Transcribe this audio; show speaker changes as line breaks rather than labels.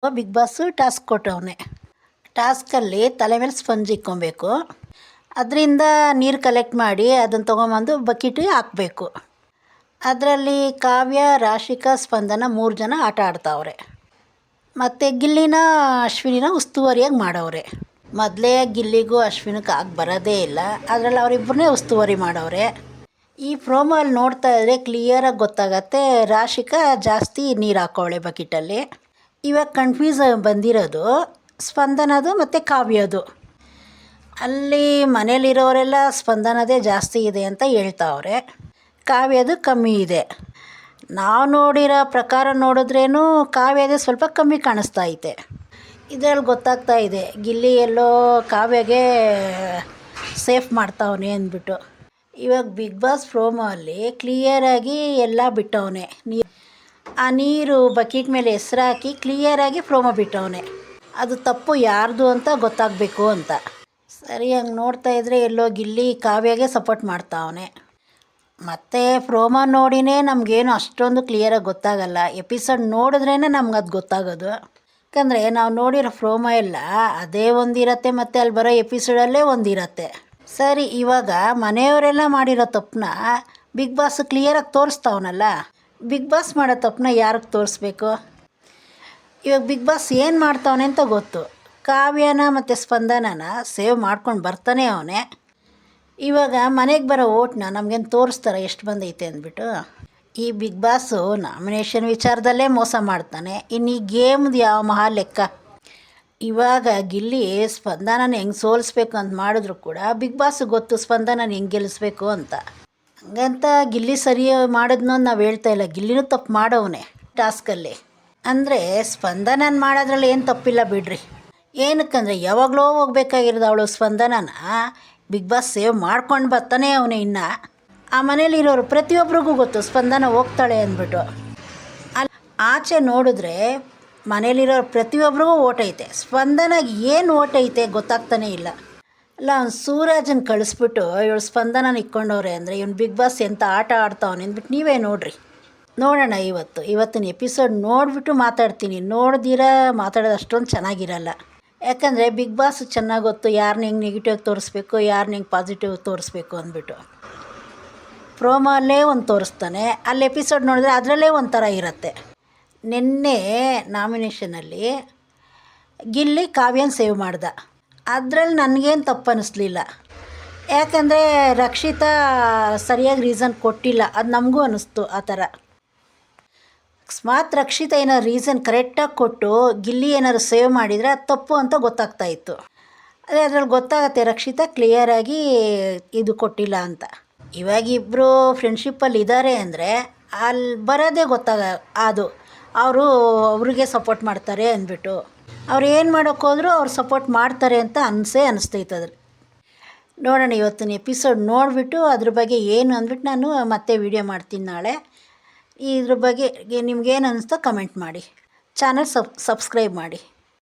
Big boss task ಕೊಟ್ಟವನೆ. ಟಾಸ್ಕಲ್ಲಿ ತಲೆ ಮೇಲೆ ಸ್ಪಂಜ್ ಇಕ್ಕೊಬೇಕು. ಅದರಿಂದ ನೀರು ಕಲೆಕ್ಟ್ ಮಾಡಿ ಅದನ್ನು ತೊಗೊಂಬಂದು ಬಕೆಟಿಗೆ ಹಾಕಬೇಕು. ಅದರಲ್ಲಿ ಕಾವ್ಯ, ರಾಶಿಕಾ, ಸ್ಪಂದನ 3 ಜನ ಆಟ ಆಡ್ತಾವ್ರೆ. ಮತ್ತು ಗಿಲ್ಲಿನ, ಅಶ್ವಿನಿನ ಉಸ್ತುವಾರಿಯಾಗಿ ಮಾಡವ್ರೆ. ಮೊದಲೇ ಗಿಲ್ಲಿಗೂ ಅಶ್ವಿನಕ್ಕೆ ಆಗಿ ಬರೋದೇ ಇಲ್ಲ, ಅದರಲ್ಲಿ ಅವರಿಬ್ಬರನ್ನೇ ಉಸ್ತುವಾರಿ ಮಾಡವ್ರೆ. ಈ ಪ್ರೋಮೋ ಅಲ್ಲಿ ನೋಡ್ತಾ ಇದ್ದರೆ ಕ್ಲಿಯರಾಗಿ ಗೊತ್ತಾಗತ್ತೆ, ರಾಶಿಕಾ ಜಾಸ್ತಿ ನೀರು ಹಾಕೋಳೆ ಬಕೆಟಲ್ಲಿ. ಇವಾಗ ಕನ್ಫ್ಯೂಸ್ ಬಂದಿರೋದು ಸ್ಪಂದನದು ಮತ್ತು ಕಾವ್ಯದು. ಅಲ್ಲಿ ಮನೇಲಿರೋರೆಲ್ಲ ಸ್ಪಂದನದೇ ಜಾಸ್ತಿ ಇದೆ ಅಂತ ಹೇಳ್ತಾವ್ರೆ, ಕಾವ್ಯದು ಕಮ್ಮಿ ಇದೆ. ನಾವು ನೋಡಿರೋ ಪ್ರಕಾರ ನೋಡಿದ್ರೇನು ಕಾವ್ಯದೇ ಸ್ವಲ್ಪ ಕಮ್ಮಿ ಕಾಣಿಸ್ತಾ ಐತೆ. ಇದರಲ್ಲಿ ಗೊತ್ತಾಗ್ತಾ ಇದೆ ಗಿಲ್ಲಿ ಎಲ್ಲೋ ಕಾವ್ಯಗೆ ಸೇಫ್ ಮಾಡ್ತಾವನೆ ಅಂದ್ಬಿಟ್ಟು. ಇವಾಗ ಬಿಗ್ ಬಾಸ್ ಪ್ರೋಮೋ ಅಲ್ಲಿ ಕ್ಲಿಯರಾಗಿ ಎಲ್ಲ ಬಿಟ್ಟವನೆ. ಆ ನೀರು ಬಕೆಟ್ ಮೇಲೆ ಹೆಸ್ರು ಹಾಕಿ ಕ್ಲಿಯರಾಗಿ ಪ್ರೋಮೋ ಬಿಟ್ಟವನೆ. ಅದು ತಪ್ಪು ಯಾರ್ದು ಅಂತ ಗೊತ್ತಾಗಬೇಕು ಅಂತ. ಸರಿ, ಹಂಗೆ ನೋಡ್ತಾ ಇದ್ದರೆ ಎಲ್ಲೋ ಗಿಲ್ಲಿ ಕಾವ್ಯಗೆ ಸಪೋರ್ಟ್ ಮಾಡ್ತಾವನೆ. ಮತ್ತು ಪ್ರೋಮೋ ನೋಡಿನೇ ನಮಗೇನು ಅಷ್ಟೊಂದು ಕ್ಲಿಯರಾಗಿ ಗೊತ್ತಾಗಲ್ಲ, ಎಪಿಸೋಡ್ ನೋಡಿದ್ರೇ ನಮ್ಗೆ ಅದು ಗೊತ್ತಾಗೋದು. ಯಾಕಂದರೆ ನಾವು ನೋಡಿರೋ ಪ್ರೋಮೋ ಎಲ್ಲ ಅದೇ ಒಂದಿರತ್ತೆ, ಮತ್ತು ಅಲ್ಲಿ ಬರೋ ಎಪಿಸೋಡಲ್ಲೇ ಒಂದಿರತ್ತೆ. ಸರಿ, ಇವಾಗ ಮನೆಯವರೆಲ್ಲ ಮಾಡಿರೋ ತಪ್ಪನ್ನ ಬಿಗ್ ಬಾಸ್ ಕ್ಲಿಯರಾಗಿ ತೋರಿಸ್ತಾವನಲ್ಲ, ಬಿಗ್ ಬಾಸ್ ಮಾಡೋ ತಪ್ಪನ್ನ ಯಾರಿಗೆ ತೋರಿಸ್ಬೇಕು? ಇವಾಗ ಬಿಗ್ ಬಾಸ್ ಏನು ಮಾಡ್ತಾವನೆ ಅಂತ ಗೊತ್ತು. ಕಾವ್ಯನ ಮತ್ತು ಸ್ಪಂದನನ ಸೇವ್ ಮಾಡ್ಕೊಂಡು ಬರ್ತಾನೆ ಅವನೇ. ಇವಾಗ ಮನೆಗೆ ಬರೋ ಓಟ್ನ ನಮಗೇನು ತೋರಿಸ್ತಾರೆ ಎಷ್ಟು ಬಂದೈತೆ ಅಂದ್ಬಿಟ್ಟು. ಈ ಬಿಗ್ ಬಾಸು ನಾಮಿನೇಷನ್ ವಿಚಾರದಲ್ಲೇ ಮೋಸ ಮಾಡ್ತಾನೆ, ಇನ್ನು ಈ ಗೇಮ್ದು ಯಾವ ಮಹಾ ಲೆಕ್ಕ. ಇವಾಗ ಗಿಲ್ಲಿ ಸ್ಪಂದನನ ಹೆಂಗೆ ಸೋಲಿಸ್ಬೇಕು ಅಂತ ಮಾಡಿದ್ರು ಕೂಡ ಬಿಗ್ ಬಾಸ್ಗೆ ಗೊತ್ತು ಸ್ಪಂದನನ ಹೆಂಗೆ ಗೆಲ್ಲಿಸ್ಬೇಕು ಅಂತ. ಹಂಗಂತ ಗಿಲ್ಲಿ ಸರಿ ಮಾಡಿದ್ನೋ ನಾವು ಹೇಳ್ತಾ ಇಲ್ಲ, ಗಿಲ್ಲಿನೂ ತಪ್ಪು ಮಾಡೋವನೇ ಟಾಸ್ಕಲ್ಲಿ. ಅಂದರೆ ಸ್ಪಂದನನ ಮಾಡೋದ್ರಲ್ಲಿ ಏನು ತಪ್ಪಿಲ್ಲ ಬಿಡ್ರಿ. ಏನಕ್ಕಂದರೆ ಯಾವಾಗಲೋ ಹೋಗ್ಬೇಕಾಗಿರೋದು ಅವಳು ಸ್ಪಂದನನ ಬಿಗ್ ಬಾಸ್ ಸೇವ್ ಮಾಡ್ಕೊಂಡು ಬರ್ತಾನೆ ಅವನೇ. ಇನ್ನು ಆ ಮನೇಲಿರೋರು ಪ್ರತಿಯೊಬ್ಬರಿಗೂ ಗೊತ್ತು ಸ್ಪಂದನ ಹೋಗ್ತಾಳೆ ಅಂದ್ಬಿಟ್ಟು. ಅಲ್ಲಿ ಆಚೆ ನೋಡಿದ್ರೆ ಮನೇಲಿರೋರು ಪ್ರತಿಯೊಬ್ಬರಿಗೂ ಓಟ್ ಐತೆ, ಸ್ಪಂದನಾಗಿ ಏನು ಓಟ್ ಐತೆ ಗೊತ್ತಾಗ್ತಾನೆ ಇಲ್ಲ. ಅಲ್ಲ, ಅವ್ನು ಸೂರಜನ್ನು ಕಳಿಸ್ಬಿಟ್ಟು ಇವಳು ಸ್ಪಂದನ ಇಕ್ಕೊಂಡವ್ರೆ ಅಂದರೆ ಇವನು ಬಿಗ್ ಬಾಸ್ ಎಂಥ ಆಟ ಆಡ್ತಾವನೆ ಅಂದ್ಬಿಟ್ಟು ನೀವೇ ನೋಡಿರಿ. ನೋಡೋಣ, ಇವತ್ತಿನ ಎಪಿಸೋಡ್ ನೋಡಿಬಿಟ್ಟು ಮಾತಾಡ್ತೀನಿ. ನೋಡ್ದಿರ ಮಾತಾಡೋದು ಅಷ್ಟೊಂದು ಚೆನ್ನಾಗಿರಲ್ಲ. ಯಾಕಂದರೆ ಬಿಗ್ ಬಾಸ್ ಚೆನ್ನಾಗಿ ಗೊತ್ತು ಯಾರನ್ನ ಹೆಂಗೆ ನೆಗೆಟಿವ್ ತೋರಿಸ್ಬೇಕು, ಯಾರನ್ನ ಹೆಂಗೆ ಪಾಸಿಟಿವ್ ತೋರಿಸ್ಬೇಕು ಅಂದ್ಬಿಟ್ಟು. ಪ್ರೋಮೋ ಅಲ್ಲೇ ಒಂದು ತೋರಿಸ್ತಾನೆ, ಅಲ್ಲಿ ಎಪಿಸೋಡ್ ನೋಡಿದ್ರೆ ಅದರಲ್ಲೇ ಒಂಥರ ಇರುತ್ತೆ. ನಿನ್ನೆ ನಾಮಿನೇಷನಲ್ಲಿ ಗಿಲ್ಲಿ ಕಾವ್ಯನ ಸೇವ್ ಮಾಡ್ದ, ಅದರಲ್ಲಿ ನನಗೇನು ತಪ್ಪು ಅನ್ನಿಸ್ಲಿಲ್ಲ. ಯಾಕಂದರೆ ರಕ್ಷಿತಾ ಸರಿಯಾಗಿ ರೀಸನ್ ಕೊಟ್ಟಿಲ್ಲ, ಅದು ನಮಗೂ ಅನ್ನಿಸ್ತು ಆ ಥರ. ಅಕಸ್ಮಾತ್ ರಕ್ಷಿತಾ ಏನಾದ್ರು ರೀಸನ್ ಕರೆಕ್ಟಾಗಿ ಕೊಟ್ಟು ಗಿಲ್ಲಿ ಏನಾದ್ರು ಸೇವ್ ಮಾಡಿದರೆ ಅದು ತಪ್ಪು ಅಂತ ಗೊತ್ತಾಗ್ತಾಯಿತ್ತು. ಅದೇ ಅದ್ರಲ್ಲಿ ಗೊತ್ತಾಗತ್ತೆ ರಕ್ಷಿತಾ ಕ್ಲಿಯರಾಗಿ ಇದು ಕೊಟ್ಟಿಲ್ಲ ಅಂತ. ಇವಾಗ ಇಬ್ಬರು ಫ್ರೆಂಡ್ಶಿಪ್ಪಲ್ಲಿ ಇದ್ದಾರೆ ಅಂದರೆ ಅಲ್ಲಿ ಬರೋದೇ ಅದು ಅವ್ರಿಗೆ ಸಪೋರ್ಟ್ ಮಾಡ್ತಾರೆ ಅಂದ್ಬಿಟ್ಟು. ಅವ್ರು ಏನು ಮಾಡೋಕ್ಕೋದ್ರೂ ಅವ್ರು ಸಪೋರ್ಟ್ ಮಾಡ್ತಾರೆ ಅಂತ ಅನಿಸ್ತೈತದ್ರಿ. ನೋಡೋಣ, ಇವತ್ತಿನ ಎಪಿಸೋಡ್ ನೋಡಿಬಿಟ್ಟು ಅದ್ರ ಬಗ್ಗೆ ಏನು ಅಂದ್ಬಿಟ್ಟು ನಾನು ಮತ್ತೆ ವಿಡಿಯೋ ಮಾಡ್ತೀನಿ ನಾಳೆ. ಇದ್ರ ಬಗ್ಗೆ ನಿಮ್ಗೇನು ಅನ್ನಿಸ್ತೋ ಕಮೆಂಟ್ ಮಾಡಿ, ಚಾನಲ್ ಸಬ್ಸ್ಕ್ರೈಬ್ ಮಾಡಿ.